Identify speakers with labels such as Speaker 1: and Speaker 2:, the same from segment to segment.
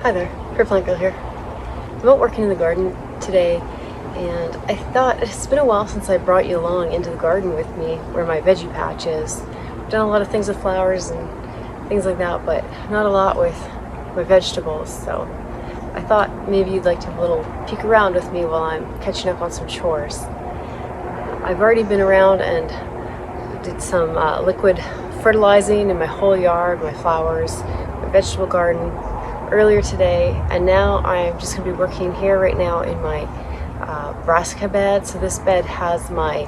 Speaker 1: Hi there, Plant Girl here. I'm out working in the garden today, and I thought it's been a while since I brought you along into the garden with me where my veggie patch is. I've done a lot of things with flowers and things like that, but not a lot with my vegetables, so I thought maybe you'd like to have a little peek around with me while I'm catching up on some chores. I've already been around and did some liquid fertilizing in my whole yard, my flowers, my vegetable garden earlier today, and now I'm just going to be working here right now in my Brassica bed. So this bed has my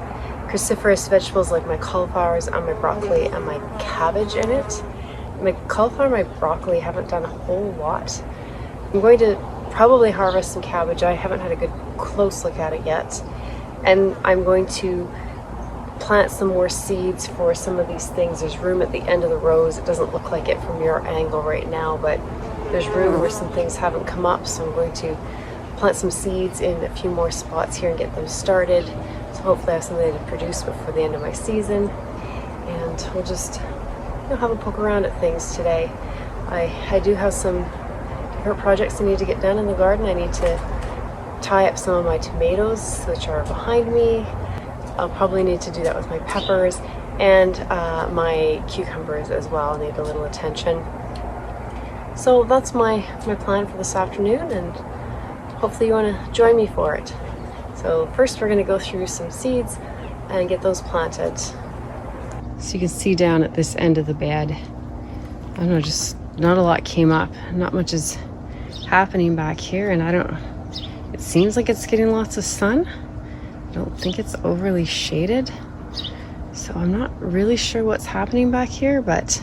Speaker 1: cruciferous vegetables like my cauliflowers and my broccoli and my cabbage in it. My cauliflower and my broccoli haven't done a whole lot. I'm going to probably harvest some cabbage. I haven't had a good close look at it yet. And I'm going to plant some more seeds for some of these things. There's room at the end of the rows. It doesn't look like it from your angle right now, but there's room where some things haven't come up. So I'm going to plant some seeds in a few more spots here and get them started. So hopefully I have something to produce before the end of my season. And we'll just have a poke around at things today. I do have some different projects I need to get done in the garden. I need to tie up some of my tomatoes, which are behind me. I'll probably need to do that with my peppers, and my cucumbers as well need a little attention. So that's my plan for this afternoon, and hopefully you want to join me for it. So first we're going to go through some seeds and get those planted. So you can see down at this end of the bed, I don't know, just not a lot came up. Not much is happening back here, and it seems like it's getting lots of sun. I don't think it's overly shaded, so I'm not really sure what's happening back here, but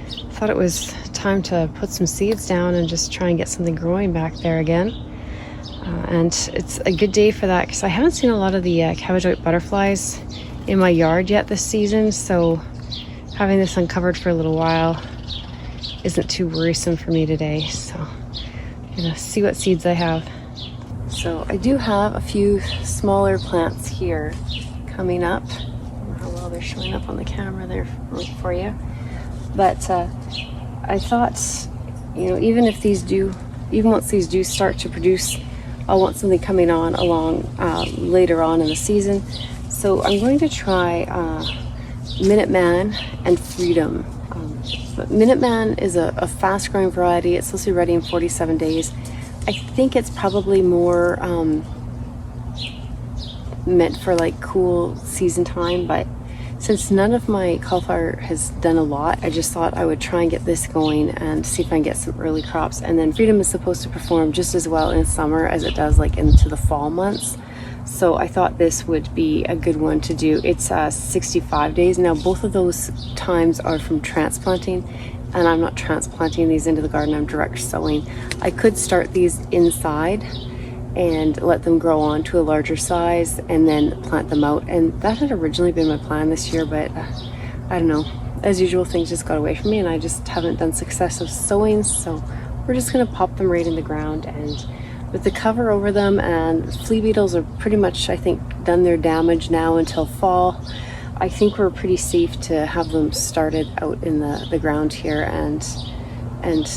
Speaker 1: I thought it was time to put some seeds down and just try and get something growing back there again. And it's a good day for that because I haven't seen a lot of the cabbage white butterflies in my yard yet this season, so having this uncovered for a little while isn't too worrisome for me today. So I'm gonna see what seeds I have. So I do have a few smaller plants here coming up. I don't know how well they're showing up on the camera there for you, but I thought, even once these do start to produce, I'll want something coming on along later on in the season. So I'm going to try Minuteman and Freedom. But Minuteman is a fast-growing variety. It's supposed to be ready in 47 days. I think it's probably more meant for like cool season time, but since none of my cauliflower has done a lot, I just thought I would try and get this going and see if I can get some early crops. And then Freedom is supposed to perform just as well in summer as it does like into the fall months. So I thought this would be a good one to do. It's 65 days. Now both of those times are from transplanting, and I'm not transplanting these into the garden, I'm direct sowing. I could start these inside and let them grow on to a larger size and then plant them out. And that had originally been my plan this year, but I don't know. As usual, things just got away from me and I just haven't done successive sowings. So we're just gonna pop them right in the ground, and with the cover over them, and flea beetles are pretty much, I think, done their damage now until fall. I think we're pretty safe to have them started out in the ground here and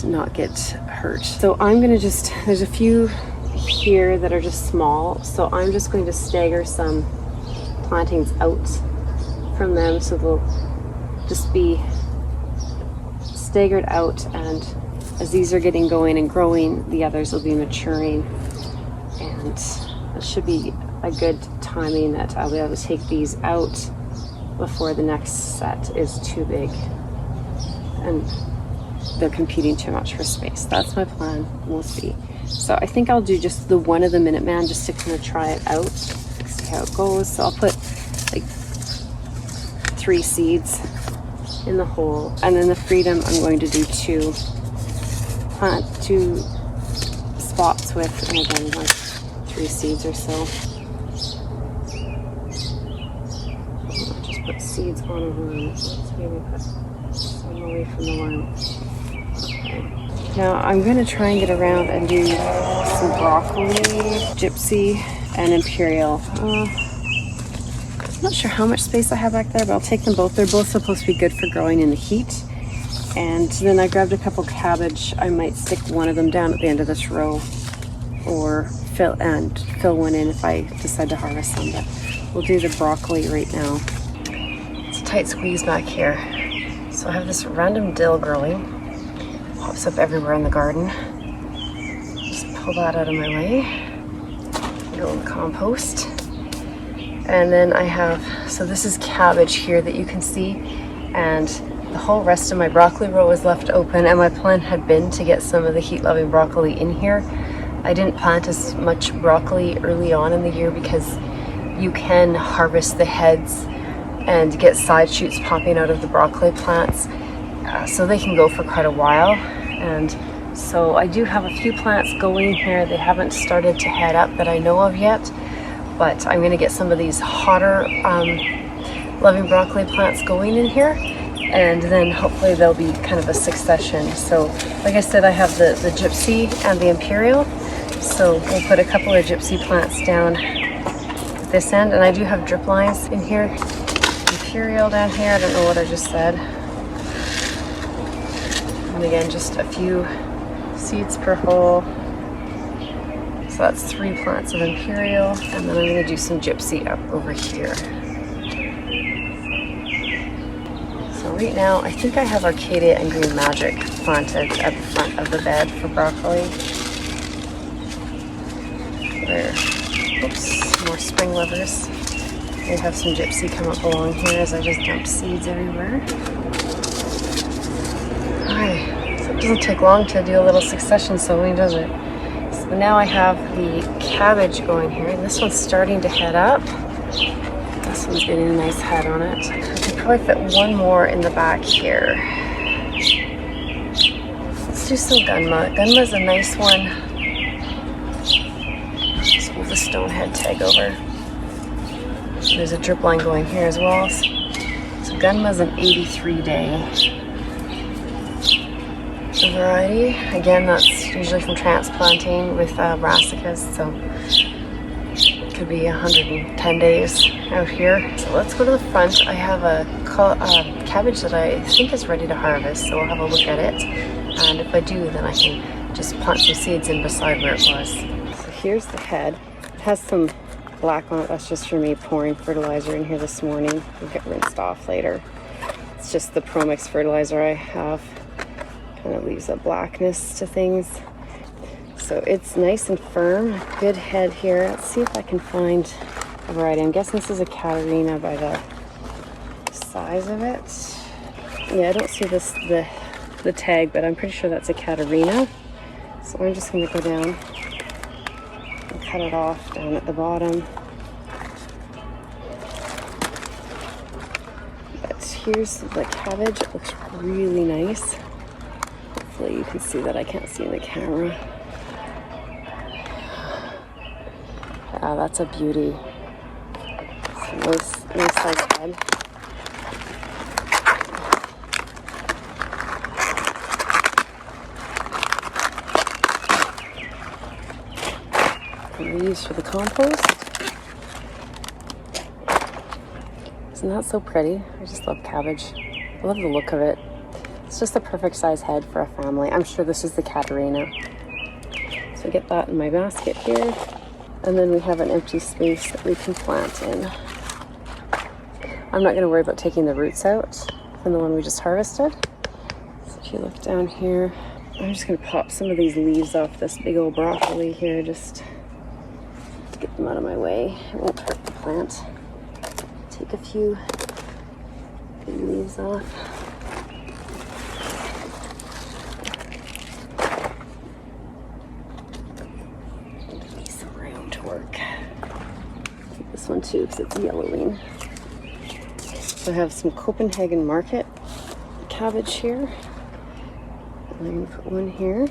Speaker 1: not get hurt. So I'm gonna there's a few here that are just small, so I'm just going to stagger some plantings out from them, so they'll just be staggered out, and as these are getting going and growing, the others will be maturing, and it should be a good timing that I'll be able to take these out before the next set is too big and they're competing too much for space. That's my plan. We'll see. So I think I'll do just the one of the Minuteman just to kind of try it out, see how it goes. So I'll put like 3 seeds in the hole, and then the Freedom I'm going to do 2 spots with, and again like 3 seeds or so. Put seeds on a worm. Let's maybe put some away from the worm. Okay. Now I'm going to try and get around and do some broccoli, gypsy, and imperial. I'm not sure how much space I have back there, but I'll take them both. They're both supposed to be good for growing in the heat. And then I grabbed a couple cabbage. I might stick one of them down at the end of this row or fill one in if I decide to harvest some, but we'll do the broccoli right now. It's a tight squeeze back here. So I have this random dill growing. Pops up everywhere in the garden. Just pull that out of my way. Go in the compost. And then I have, so this is cabbage here that you can see, and the whole rest of my broccoli row was left open, and my plan had been to get some of the heat-loving broccoli in here. I didn't plant as much broccoli early on in the year because you can harvest the heads and get side shoots popping out of the broccoli plants, so they can go for quite a while. And so I do have a few plants going here. They haven't started to head up that I know of yet, but I'm going to get some of these hotter loving broccoli plants going in here, and then hopefully they'll be kind of a succession. So like I said, I have the gypsy and the imperial, so we'll put a couple of gypsy plants down at this end, and I do have drip lines in here. Imperial down here, I don't know what I just said. And again, just a few seeds per hole. So that's 3 plants of imperial, and then I'm going to do some gypsy up over here. So right now, I think I have Arcadia and Green Magic planted at the front of the bed for broccoli. There. Oops, more spring lovers. We have some gypsy come up along here as I just dump seeds everywhere. Alright, so it doesn't take long to do a little succession sowing, does it? So now I have the cabbage going here, and this one's starting to head up. This one's getting a nice head on it. I could probably fit one more in the back here. Let's do some gunma. Gunma's a nice one. Just move the stone head tag over. There's a drip line going here as well. So gunma's an 83-day variety. Again, that's usually from transplanting with brassicas, so it could be 110 days out here. So let's go to the front. I have a cabbage that I think is ready to harvest, so we'll have a look at it. And if I do, then I can just plant some seeds in beside where it was. So here's the head. It has some black on it. That's just for me pouring fertilizer in here this morning. It'll get rinsed off later. It's just the Promix fertilizer I have. Kind of leaves a blackness to things. So it's nice and firm. Good head here. Let's see if I can find a variety. I'm guessing this is a Catarina by the size of it. Yeah, I don't see the tag, but I'm pretty sure that's a Catarina. So I'm just going to go down and cut it off down at the bottom. But here's the cabbage. It looks really nice. Hopefully you can see that. I can't see in the camera. Yeah, that's a beauty. It's a nice size head. And we use for the compost. Isn't that so pretty? I just love cabbage. I love the look of it. It's just the perfect size head for a family. I'm sure this is the Catarina. So I get that in my basket here. And then we have an empty space that we can plant in. I'm not going to worry about taking the roots out from the one we just harvested. So if you look down here, I'm just going to pop some of these leaves off this big old broccoli here, just to get them out of my way. It won't hurt the plant. Take a few big leaves off. This one too, because it's yellowing. So I have some Copenhagen Market cabbage here. And I'm going to put one here.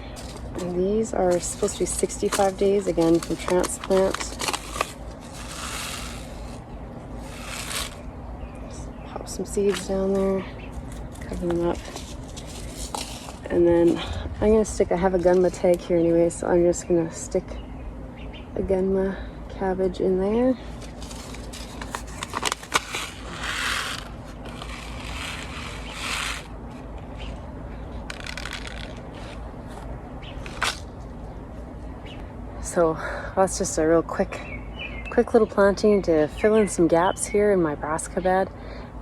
Speaker 1: And these are supposed to be 65 days, again from transplant. Just pop some seeds down there, cover them up. And then I'm going to stick, I have a Gunma tag here anyway, so I'm just going to stick a Gunma cabbage in there. So that's just a real quick little planting to fill in some gaps here in my Brassica bed.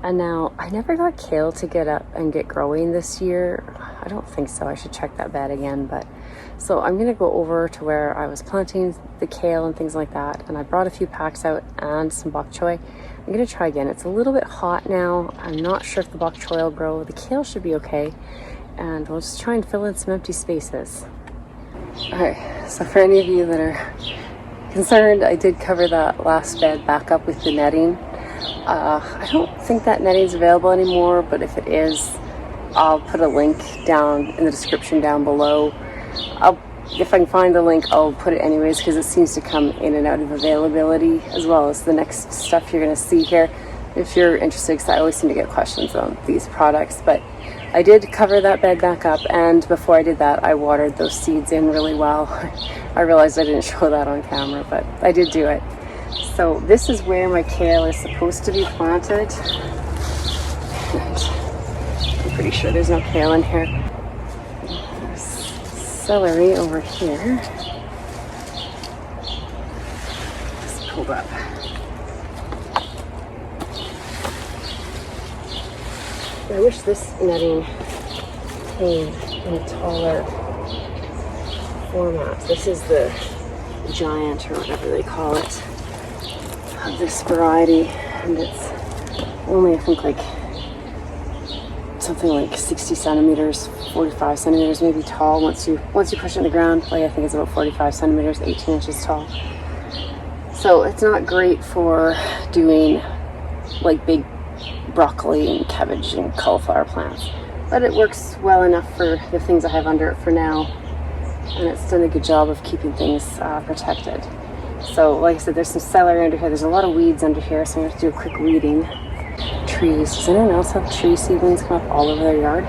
Speaker 1: And now I never got kale to get up and get growing this year. I don't think so. I should check that bed again. But so I'm gonna go over to where I was planting the kale and things like that. And I brought a few packs out and some bok choy. I'm gonna try again. It's a little bit hot now. I'm not sure if the bok choy will grow. The kale should be okay. And we'll just try and fill in some empty spaces. All right, so for any of you that are concerned, I did cover that last bed back up with the netting. I don't think that netting is available anymore, but if it is, I'll put a link down in the description down below. If I can find the link, I'll put it anyways, because it seems to come in and out of availability, as well as the next stuff you're going to see here. If you're interested, because I always seem to get questions on these products, but I did cover that bed back up, and before I did that, I watered those seeds in really well. I realized I didn't show that on camera, but I did do it. So this is where my kale is supposed to be planted. And I'm pretty sure there's no kale in here. There's celery over here. Just pulled up. I wish this netting came in a taller format. This is the giant, or whatever they call it, of this variety, and it's only, I think, like something like 60 centimeters, 45 centimeters maybe tall. Once you push it in the ground, like I think it's about 45 centimeters, 18 inches tall. So it's not great for doing like big broccoli and cabbage and cauliflower plants, but it works well enough for the things I have under it for now, and it's done a good job of keeping things protected. So like I said, there's some celery under here. There's a lot of weeds under here, so I'm going to do a quick weeding. Trees. Does anyone else have tree seedlings come up all over their yard?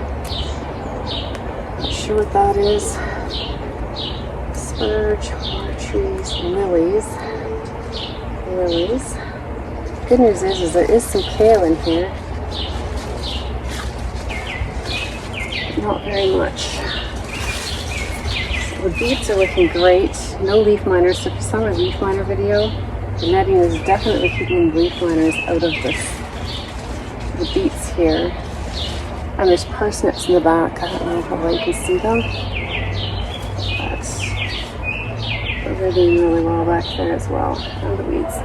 Speaker 1: Not sure what that is. Spurge, water trees, lilies. Good news is there is some kale in here. Not very much. The beets are looking great. No leaf miners. So if you saw my leaf miner video, the netting is definitely keeping leaf miners out of the beets here. And there's parsnips in the back. I don't know how well you can see them. But they're doing really well back there as well. And the weeds.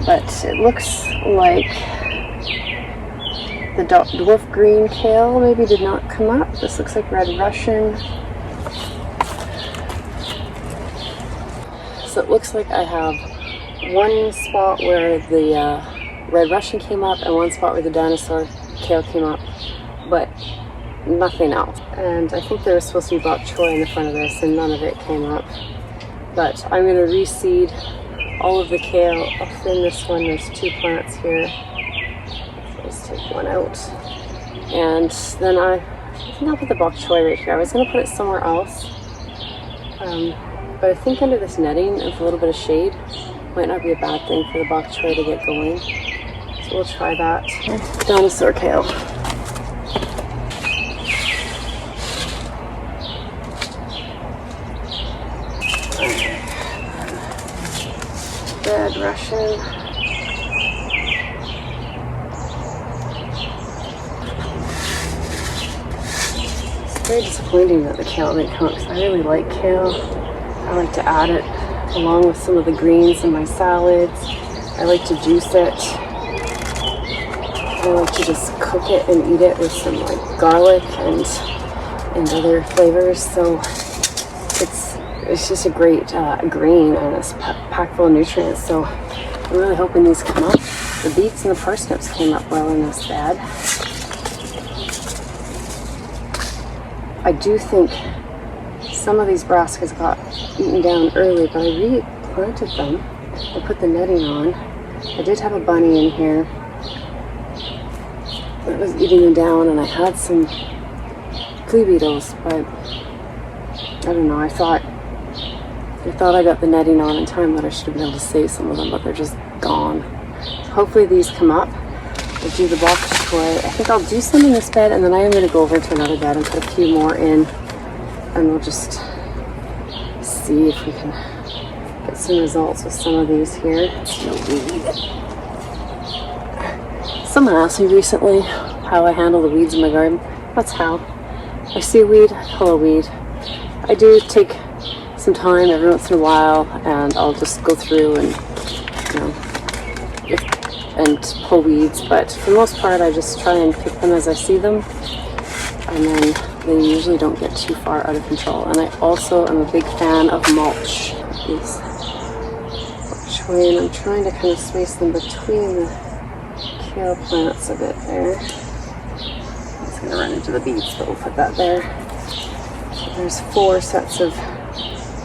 Speaker 1: But it looks like the dwarf green kale maybe did not come up. This looks like red Russian. So it looks like I have one spot where the red Russian came up and one spot where the dinosaur kale came up, but nothing else. And I think there was supposed to be bok choy in the front of this, and none of it came up. But I'm going to reseed all of the kale. I'll thin this one. There's two plants here. Let's take one out. And then I think I'll put the bok choy right here. I was going to put it somewhere else. But I think under this netting with a little bit of shade might not be a bad thing for the bok choy to get going. So we'll try that. Dinosaur kale. Red Russian. It's very disappointing that the kale didn't come up, because I really like kale. I like to add it along with some of the greens in my salads. I like to juice it. I like to just cook it and eat it with some like garlic and other flavors. So it's just a great green, and it's packed full of nutrients. So I'm really hoping these come up. The beets and the parsnips came up well in this bed. I do think some of these brassicas got eaten down early, but I replanted them. I put the netting on. I did have a bunny in here that was eating them down, and I had some flea beetles, but I don't know. I thought I got the netting on in time, that I should have been able to save some of them, but they're just gone. So hopefully these come up. I'll do the bok choy. I think I'll do some in this bed, and then I am going to go over to another bed and put a few more in and we'll just see if we can get some results with some of these here. No weed. Someone asked me recently how I handle the weeds in my garden. That's how. I see a weed, I pull a weed. I do take some time every once in a while, and I'll just go through and, you know, and pull weeds, but for the most part I just try and pick them as I see them, and then they usually don't get too far out of control. And I also am a big fan of mulch. These choy, and I'm trying to kind of space them between the kale plants a bit there. It's going to run into the beets, but we'll put that there. So there's 4 sets of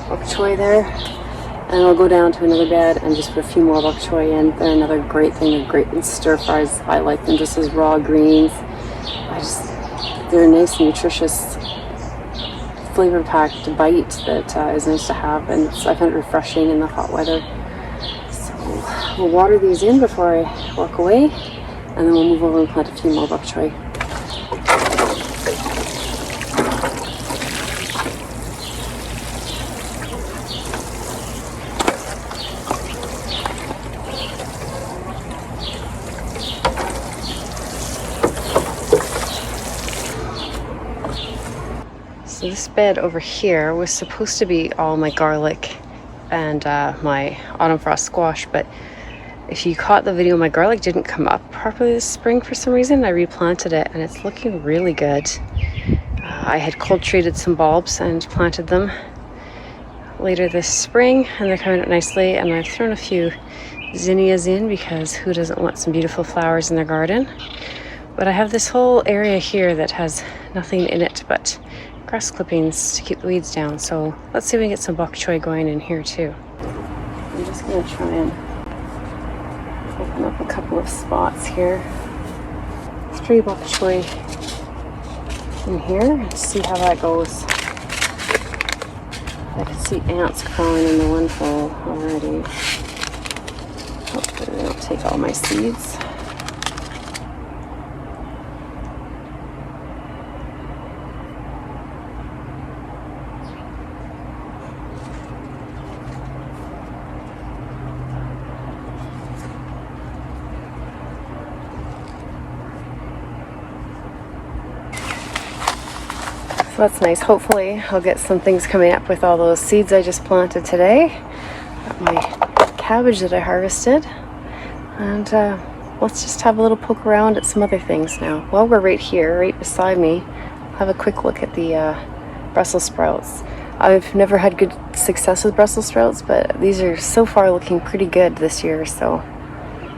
Speaker 1: bok choy there. And I'll go down to another bed and just put a few more bok choy in. They're another great thing. They're great in stir fries. I like them just as raw greens. They're a nice, nutritious, flavor-packed bite that is nice to have, and I find it refreshing in the hot weather. So we'll water these in before I walk away, and then we'll move over and plant a few more bok choy. So this bed over here was supposed to be all my garlic and my autumn frost squash, but if you caught the video, my garlic didn't come up properly this spring for some reason. I replanted it and it's looking really good. I had cold treated some bulbs and planted them later this spring, and they're coming up nicely, and I've thrown a few zinnias in because who doesn't want some beautiful flowers in their garden? But I have this whole area here that has nothing in it but grass clippings to keep the weeds down. So let's see if we can get some bok choy going in here too. I'm just going to try and open up a couple of spots here. 3 bok choy in here and see how that goes. I can see ants crawling in the one hole already. Hopefully they don't take all my seeds. So that's nice. Hopefully I'll get some things coming up with all those seeds I just planted today. Got my cabbage that I harvested. And let's just have a little poke around at some other things now. While we're right here, right beside me, I'll have a quick look at the Brussels sprouts. I've never had good success with Brussels sprouts, but these are so far looking pretty good this year. So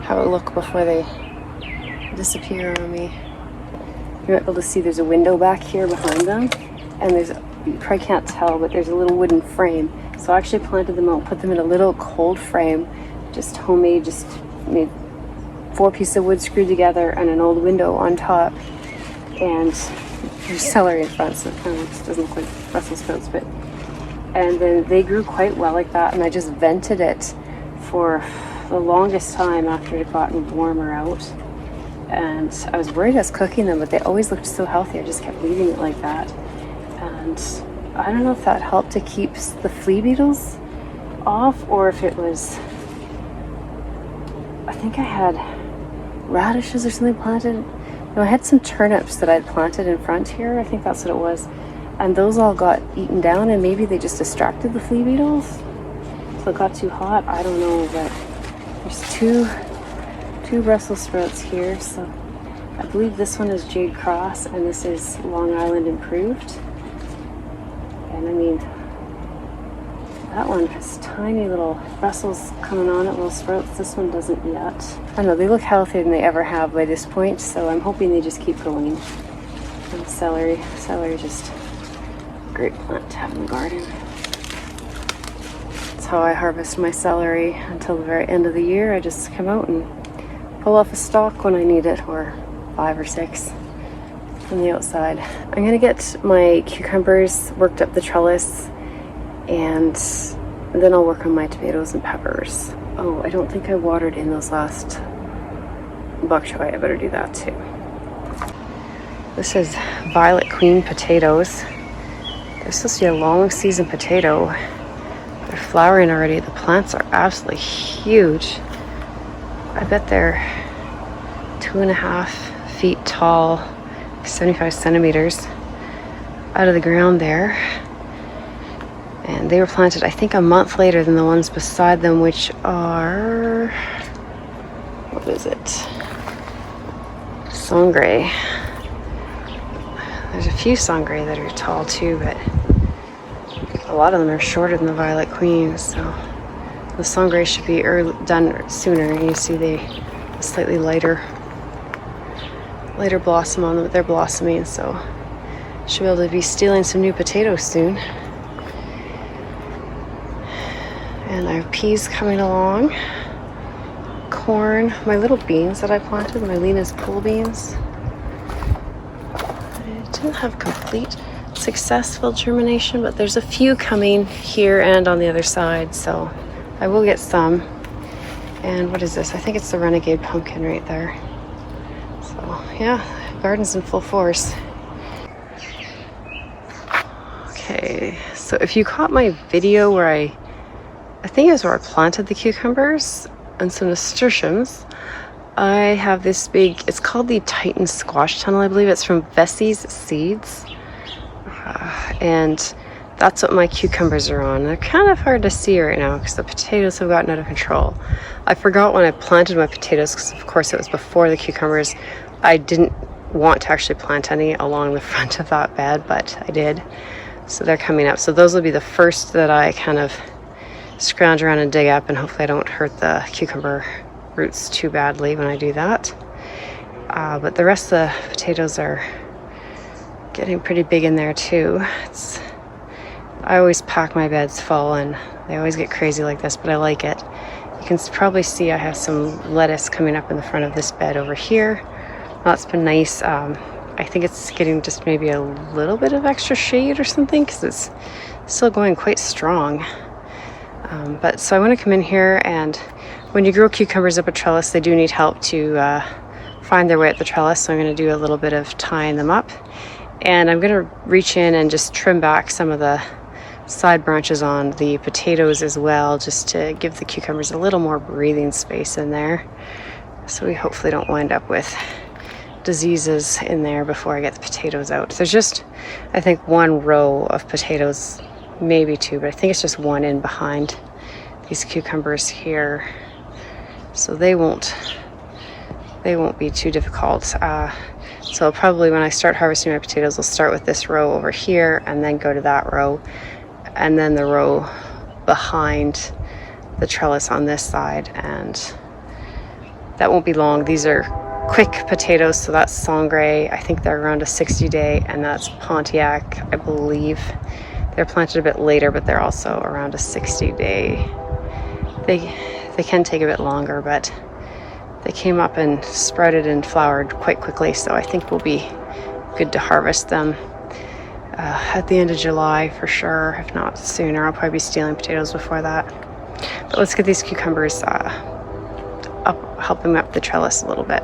Speaker 1: have a look before they disappear on me. You're able to see there's a window back here behind them, and you probably can't tell, but there's a little wooden frame. So I actually planted them out, put them in a little cold frame, just homemade, just made 4 pieces of wood screwed together and an old window on top, and there's celery in front, so it kind of doesn't look like Brussels sprouts, but and then they grew quite well like that, and I just vented it for the longest time after it had gotten warmer out. And I was worried I was cooking them, but they always looked so healthy. I just kept leaving it like that. And I don't know if that helped to keep the flea beetles off, or if it was, I think I had radishes or something planted. No, I had some turnips that I'd planted in front here. I think that's what it was. And those all got eaten down, and maybe they just distracted the flea beetles. So it got too hot. I don't know, but there's two Brussels sprouts here. So I believe this one is Jade Cross and this is Long Island Improved. And I mean, that one has tiny little Brussels coming on it, little sprouts. This one doesn't yet. I don't know, they look healthier than they ever have by this point, so I'm hoping they just keep going. And celery is just a great plant to have in the garden. That's how I harvest my celery until the very end of the year. I just come out and pull off a stalk when I need it, or 5 or 6 from the outside. I'm gonna get my cucumbers worked up the trellis, and then I'll work on my tomatoes and peppers. Oh, I don't think I watered in those last bok choy. I better do that too. This is Violet Queen potatoes. This is a long season potato. They're flowering already. The plants are absolutely huge. I bet they're 2.5 feet tall, 75 centimeters out of the ground there. And they were planted, I think, a month later than the ones beside them, which are, what is it? Sangre. There's a few sangre that are tall too, but a lot of them are shorter than the Violet Queens, so the sangre should be done sooner. You see the slightly lighter blossom on them, but they're blossoming, so should be able to be stealing some new potatoes soon. And I have peas coming along, corn, my little beans that I planted, my Lena's pole beans. I didn't have complete successful germination, but there's a few coming here and on the other side, so I will get some. And what is this? I think it's the Renegade pumpkin right there. So yeah, garden's in full force. Okay, so if you caught my video where I think it was where I planted the cucumbers and some nasturtiums, I have this big, it's called the Titan Squash Tunnel, I believe. It's from Bessie's Seeds. And that's what my cucumbers are on. They're kind of hard to see right now because the potatoes have gotten out of control. I forgot when I planted my potatoes, because of course it was before the cucumbers, I didn't want to actually plant any along the front of that bed, but I did. So they're coming up. So those will be the first that I kind of scrounge around and dig up, and hopefully I don't hurt the cucumber roots too badly when I do that. But the rest of the potatoes are getting pretty big in there too. I always pack my beds full and they always get crazy like this, but I like it. You can probably see I have some lettuce coming up in the front of this bed over here. That's been nice. I think it's getting just maybe a little bit of extra shade or something because it's still going quite strong. But so I want to come in here, and when you grow cucumbers up a trellis, they do need help to find their way up the trellis. So I'm going to do a little bit of tying them up, and I'm going to reach in and just trim back some of the side branches on the potatoes as well, just to give the cucumbers a little more breathing space in there, so we hopefully don't wind up with diseases in there before I get the potatoes out. There's just, I think, one row of potatoes, maybe two, but I think it's just one in behind these cucumbers here, so they won't be too difficult. So probably when I start harvesting my potatoes, I'll start with this row over here and then go to that row, and then the row behind the trellis on this side, and that won't be long. These are quick potatoes, so that's Sangre. I think they're around a 60-day, and that's Pontiac, I believe. They're planted a bit later, but they're also around a 60-day. They can take a bit longer, but they came up and sprouted and flowered quite quickly, so I think we'll be good to harvest them at the end of July for sure, if not sooner. I'll probably be stealing potatoes before that. But let's get these cucumbers up, helping up the trellis a little bit.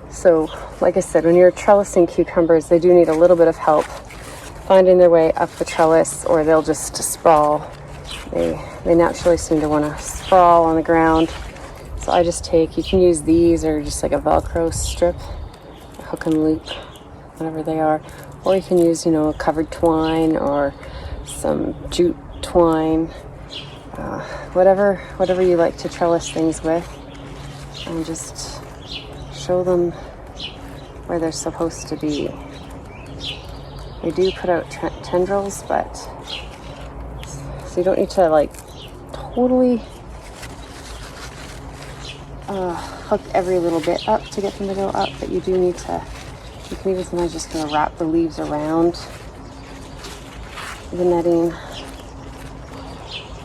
Speaker 1: So, like I said, when you're trellising cucumbers, they do need a little bit of help finding their way up the trellis, or they'll just sprawl. They naturally seem to want to sprawl on the ground. So I just take, you can use these or just like a Velcro strip, a hook and loop, whatever they are. Or you can use, a covered twine or some jute twine, whatever you like to trellis things with, and just show them where they're supposed to be. They do put out tendrils, but so you don't need to like totally hook every little bit up to get them to go up, but you do need to, you can even sometimes just kind of wrap the leaves around the netting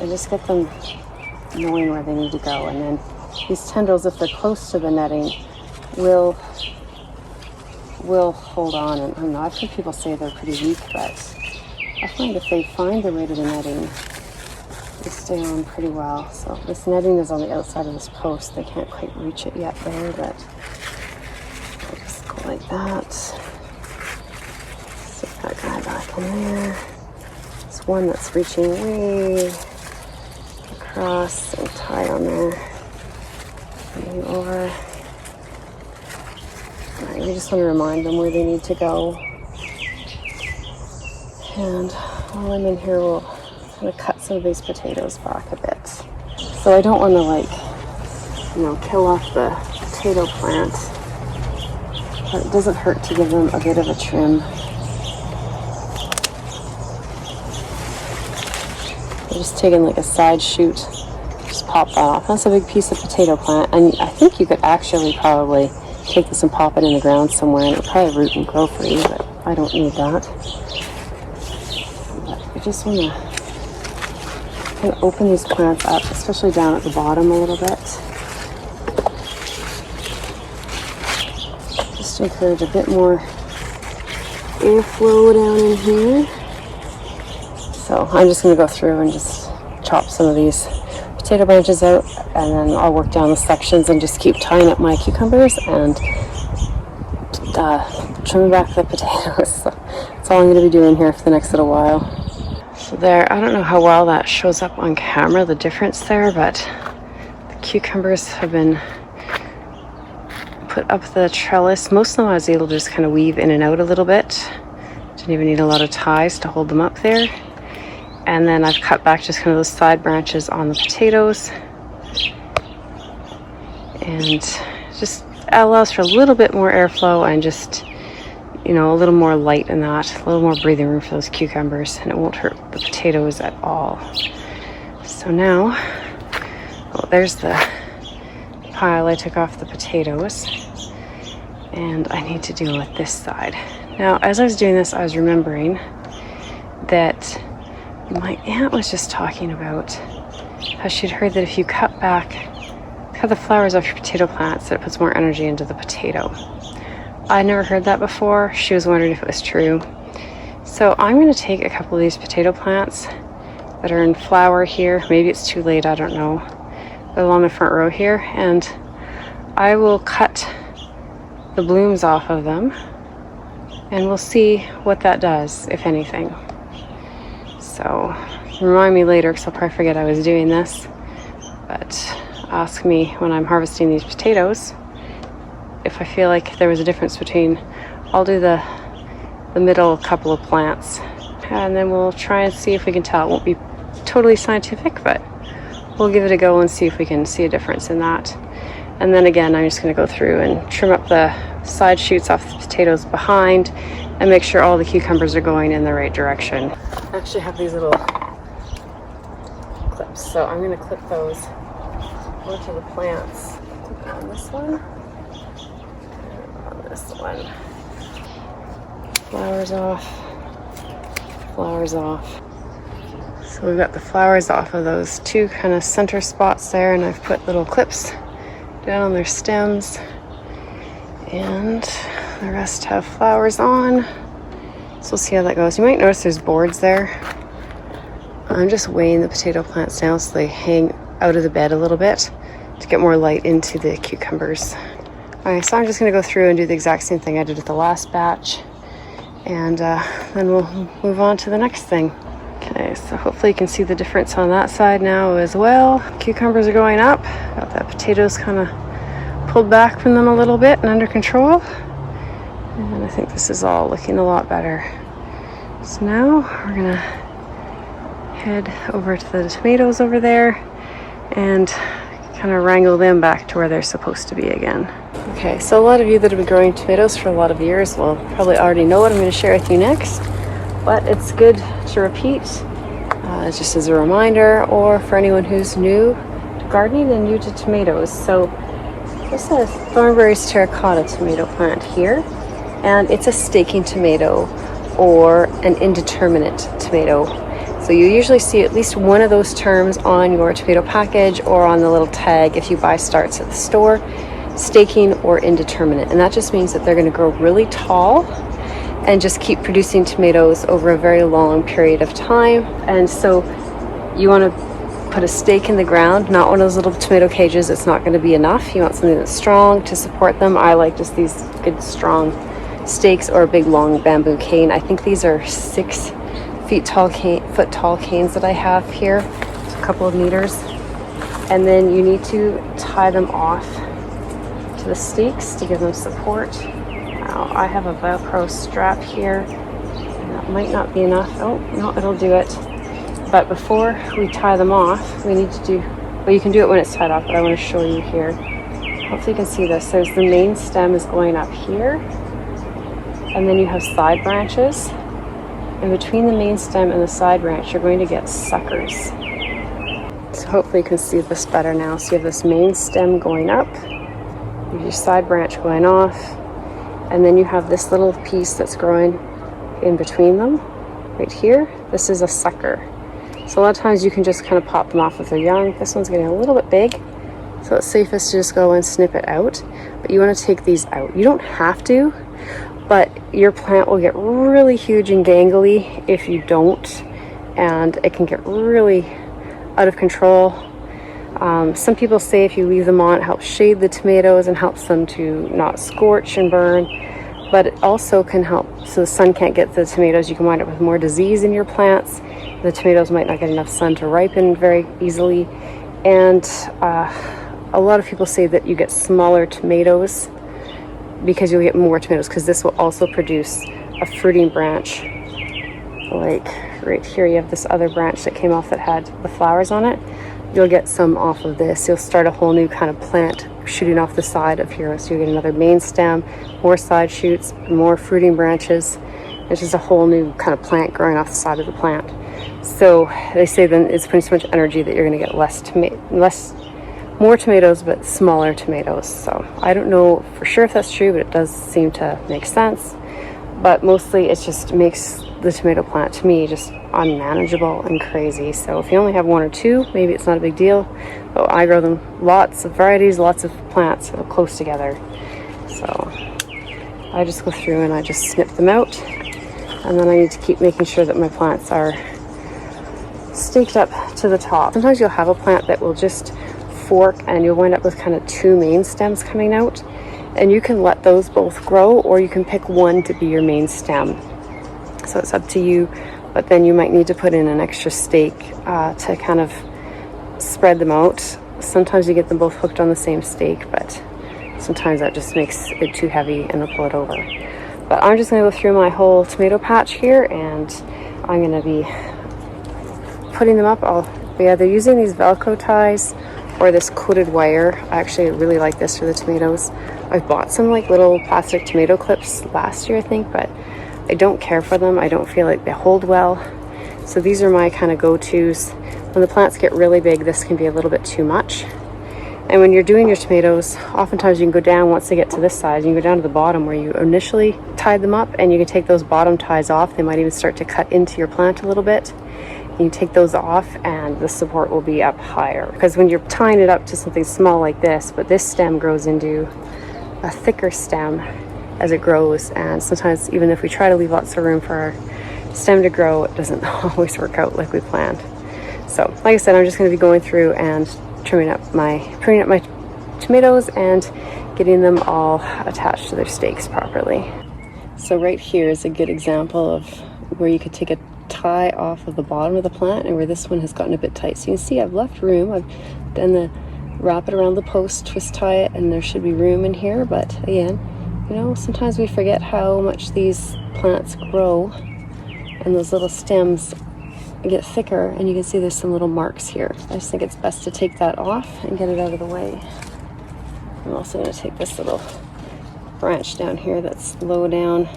Speaker 1: and just get them knowing where they need to go. And then these tendrils, if they're close to the netting, will hold on. And I don't know, I've heard people say they're pretty weak, but I find if they find their way to the netting, they stay on pretty well. So this netting is on the outside of this post. They can't quite reach it yet there, but I'll just go like that. So That guy back in there. There's one that's reaching way across and tie on there. Moving over. Alright, we just want to remind them where they need to go. And while I'm in here, we'll kind of cut some of these potatoes back a bit. So I don't want to, like, you know, kill off the potato plant, but it doesn't hurt to give them a bit of a trim. I'm just taking like a side shoot, just pop that off. That's a big piece of potato plant, and I think you could actually probably take this and pop it in the ground somewhere, and it would probably root and grow for you, but I don't need that. But I just want to kind of open these plants up, especially down at the bottom a little bit. Just to encourage a bit more airflow down in here. So I'm just going to go through and just chop some of these potato branches out, and then I'll work down the sections and just keep tying up my cucumbers and trimming back the potatoes. So that's all I'm going to be doing here for the next little while. So there, I don't know how well that shows up on camera, the difference there, but the cucumbers have been put up the trellis. Most of them I was able to just kind of weave in and out a little bit. Didn't even need a lot of ties to hold them up there. And then I've cut back just kind of those side branches on the potatoes. And just allows for a little bit more airflow and just, you know, a little more light in that, a little more breathing room for those cucumbers, and it won't hurt the potatoes at all. So now, oh, there's the pile I took off the potatoes, and I need to deal with this side. Now, as I was doing this, I was remembering that my aunt was just talking about how she'd heard that if you cut the flowers off your potato plants, that it puts more energy into the potato. I'd never heard that before. She was wondering if it was true. So I'm going to take a couple of these potato plants that are in flower here. Maybe it's too late, I don't know. They're along the front row here, and I will cut the blooms off of them, and we'll see what that does, if anything. So remind me later, because I'll probably forget I was doing this, but ask me when I'm harvesting these potatoes if I feel like there was a difference between, I'll do the middle couple of plants, and then we'll try and see if we can tell. It won't be totally scientific, but we'll give it a go and see if we can see a difference in that. And then again, I'm just going to go through and trim up the side shoots off the potatoes behind and make sure all the cucumbers are going in the right direction. I actually have these little clips, so I'm going to clip those onto the plants. On this one, and on this one. Flowers off, flowers off. So we've got the flowers off of those two kind of center spots there, and I've put little clips down on their stems, and the rest have flowers on. So we'll see how that goes. You might notice there's boards there. I'm just weighing the potato plants down so they hang out of the bed a little bit to get more light into the cucumbers. Alright, so I'm just going to go through and do the exact same thing I did with the last batch, and then we'll move on to the next thing. Okay, so hopefully you can see the difference on that side now as well. Cucumbers are going up. Got that potatoes kind of pulled back from them a little bit and under control. And I think this is all looking a lot better. So now we're gonna head over to the tomatoes over there and kind of wrangle them back to where they're supposed to be again. Okay, so a lot of you that have been growing tomatoes for a lot of years will probably already know what I'm going to share with you next, but it's good to repeat just as a reminder, or for anyone who's new to gardening and new to tomatoes. So this is a Thornberry's terracotta tomato plant here, and it's a staking tomato or an indeterminate tomato. So you usually see at least one of those terms on your tomato package or on the little tag if you buy starts at the store, staking or indeterminate. And that just means that they're going to grow really tall and just keep producing tomatoes over a very long period of time. And so you want to put a stake in the ground, not one of those little tomato cages. It's not going to be enough. You want something that's strong to support them. I like just these good strong stakes or a big long bamboo cane. I think these are 6 foot tall canes that I have here. It's a couple of meters. And then you need to tie them off to the stakes to give them support. Now I have a Velcro strap here. That might not be enough. Oh, no, it'll do it. But before we tie them off, we need to do, well, you can do it when it's tied off, but I want to show you here. Hopefully you can see this. There's the main stem is going up here, and then you have side branches. And between the main stem and the side branch, you're going to get suckers. So hopefully you can see this better now. So you have this main stem going up, you have your side branch going off, and then you have this little piece that's growing in between them, right here. This is a sucker. So a lot of times you can just kind of pop them off if they're young. This one's getting a little bit big, so it's safest to just go and snip it out. But you want to take these out. You don't have to, but your plant will get really huge and gangly if you don't, and it can get really out of control. Some people say if you leave them on, it helps shade the tomatoes and helps them to not scorch and burn, but it also can help so the sun can't get to the tomatoes. You can wind up with more disease in your plants. The tomatoes might not get enough sun to ripen very easily, and a lot of people say that you get smaller tomatoes because you'll get more tomatoes, because this will also produce a fruiting branch. Like right here you have this other branch that came off that had the flowers on it. You'll get some off of this. You'll start a whole new kind of plant shooting off the side of here. So you get another main stem, more side shoots, more fruiting branches. It's just a whole new kind of plant growing off the side of the plant. So they say then it's putting so much energy that you're going to get more tomatoes, but smaller tomatoes. So I don't know for sure if that's true, but it does seem to make sense. But mostly it just makes the tomato plant, to me, just unmanageable and crazy. So if you only have 1 or 2, maybe it's not a big deal. But I grow them lots of varieties, lots of plants close together. So I just go through and I just snip them out. And then I need to keep making sure that my plants are staked up to the top. Sometimes you'll have a plant that will just fork and you'll wind up with kind of 2 main stems coming out. And you can let those both grow, or you can pick one to be your main stem. So it's up to you, but then you might need to put in an extra stake to kind of spread them out. Sometimes you get them both hooked on the same stake, but sometimes that just makes it too heavy and they'll pull it over. But I'm just going to go through my whole tomato patch here, and I'm going to be putting them up. I'll be either using these Velcro ties or this coated wire. I actually really like this for the tomatoes. I've bought some like little plastic tomato clips last year, I think, but I don't care for them. I don't feel like they hold well. So these are my kind of go-tos. When the plants get really big, this can be a little bit too much. And when you're doing your tomatoes, oftentimes you can go down once they get to this size, you can go down to the bottom where you initially tied them up, and you can take those bottom ties off. They might even start to cut into your plant a little bit. You take those off and the support will be up higher. Because when you're tying it up to something small like this, but this stem grows into a thicker stem as it grows, and sometimes even if we try to leave lots of room for our stem to grow, it doesn't always work out like we planned. So like I said, I'm just going to be going through and pruning up my tomatoes and getting them all attached to their stakes properly. So right here is a good example of where you could take a tie off of the bottom of the plant and where this one has gotten a bit tight. So you can see I've left room. I've done the wrap it around the post, twist tie it, and there should be room in here. But again, you know, sometimes we forget how much these plants grow, and those little stems get thicker, and you can see there's some little marks here. I just think it's best to take that off and get it out of the way. I'm also going to take this little branch down here that's low down.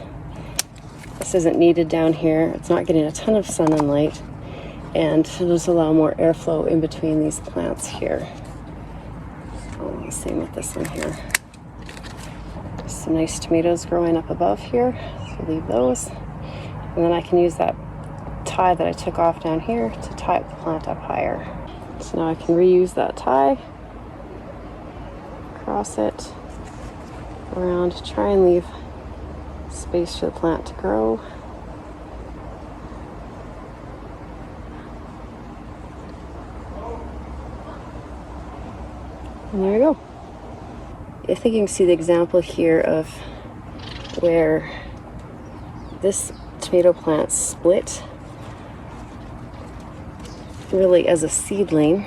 Speaker 1: This isn't needed down here. It's not getting a ton of sun and light, and it'll just allow more airflow in between these plants here. So, same with this one here. Some nice tomatoes growing up above here, so leave those. And then I can use that tie that I took off down here to tie the plant up higher. So now I can reuse that tie, cross it around, try and leave space for the plant to grow. And there we go. I think you can see the example here of where this tomato plant split really as a seedling,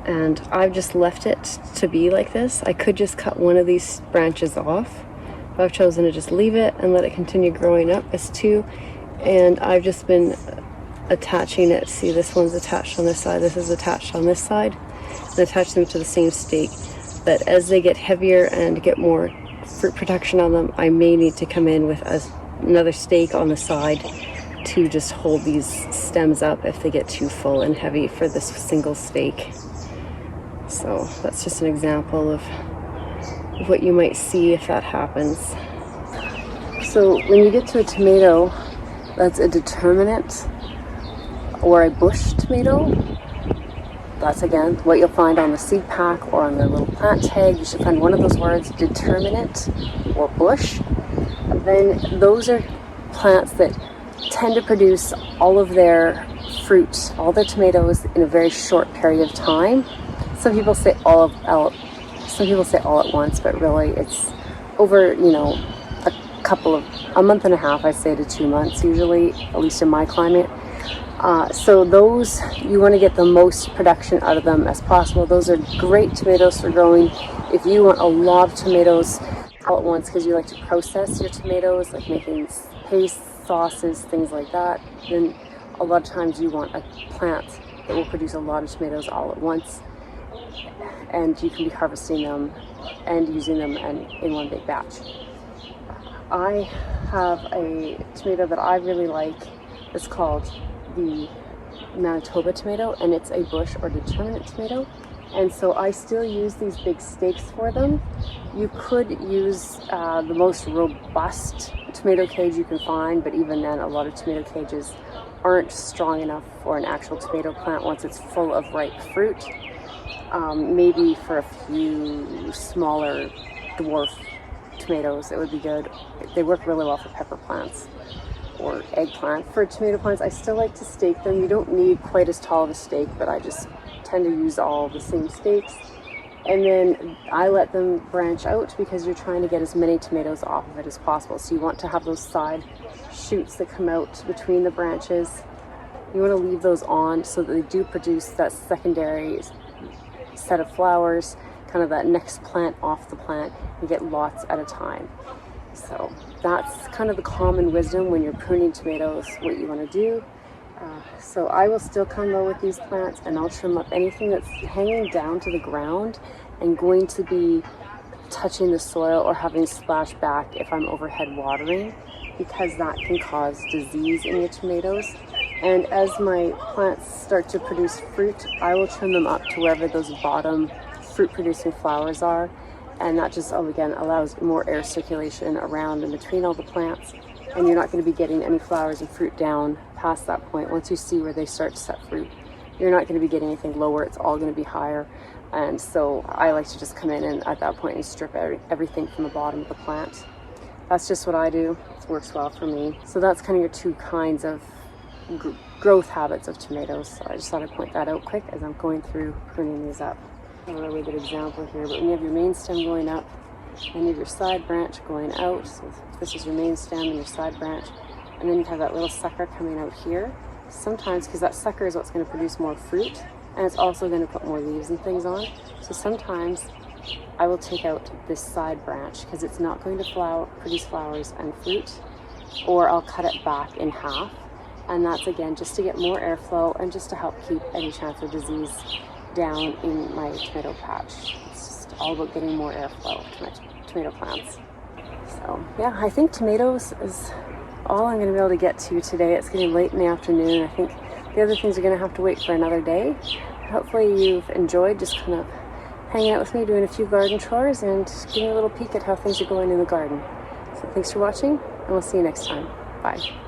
Speaker 1: and I've just left it to be like this. I could just cut one of these branches off, but I've chosen to just leave it and let it continue growing up as two. And I've just been attaching it. See, this one's attached on this side, this is attached on this side, and attach them to the same stake. But as they get heavier and get more fruit protection on them, I may need to come in with another stake on the side to just hold these stems up if they get too full and heavy for this single stake. So that's just an example of what you might see if that happens. So when you get to a tomato that's a determinate or a bush tomato, that's again what you'll find on the seed pack or on the little plant tag. You should find one of those words, determinate or bush. Then those are plants that tend to produce all of their fruit, all their tomatoes, in a very short period of time. Some people say all at once, but really it's over, you know, a month and a half, I'd say, to 2 months usually, at least in my climate. So those, you want to get the most production out of them as possible. Those are great tomatoes for growing. If you want a lot of tomatoes all at once because you like to process your tomatoes, like making paste, sauces, things like that, then a lot of times you want a plant that will produce a lot of tomatoes all at once, and you can be harvesting them and using them in one big batch. I have a tomato that I really like. It's called the Manitoba tomato, and it's a bush or determinate tomato, and so I still use these big stakes for them. You could use the most robust tomato cage you can find, but even then a lot of tomato cages aren't strong enough for an actual tomato plant once it's full of ripe fruit. Maybe for a few smaller dwarf tomatoes it would be good. They work really well for pepper plants or eggplant. For tomato plants, I still like to stake them. You don't need quite as tall of a stake, but I just tend to use all the same stakes. And then I let them branch out because you're trying to get as many tomatoes off of it as possible. So you want to have those side shoots that come out between the branches. You want to leave those on so that they do produce that secondary set of flowers, kind of that next plant off the plant. You get lots at a time. So that's kind of the common wisdom when you're pruning tomatoes, what you want to do. So I will still come low with these plants, and I'll trim up anything that's hanging down to the ground and going to be touching the soil or having splash back if I'm overhead watering, because that can cause disease in your tomatoes. And as my plants start to produce fruit, I will trim them up to wherever those bottom fruit producing flowers are, and that just again allows more air circulation around and between all the plants, and you're not going to be getting any flowers and fruit down past that point. Once you see where they start to set fruit, you're not going to be getting anything lower, it's all going to be higher. And so I like to just come in and at that point and strip everything from the bottom of the plant. That's just what I do. It works well for me. So that's kind of your two kinds of growth habits of tomatoes. So I just thought I'd point that out quick as I'm going through pruning these up. Not a really good example here, but when you have your main stem going up and you have your side branch going out, so this is your main stem and your side branch, and then you have that little sucker coming out here. Sometimes, because that sucker is what's going to produce more fruit, and it's also going to put more leaves and things on. So sometimes I will take out this side branch because it's not going to produce flowers and fruit, or I'll cut it back in half, and that's again just to get more airflow and just to help keep any chance of disease down in my tomato patch. It's just all about getting more airflow to my tomato plants. So yeah, I think tomatoes is all I'm going to be able to get to today. It's getting late in the afternoon. I think the other things are going to have to wait for another day. Hopefully you've enjoyed just kind of hanging out with me, doing a few garden chores and getting a little peek at how things are going in the garden. So thanks for watching, and we'll see you next time. Bye.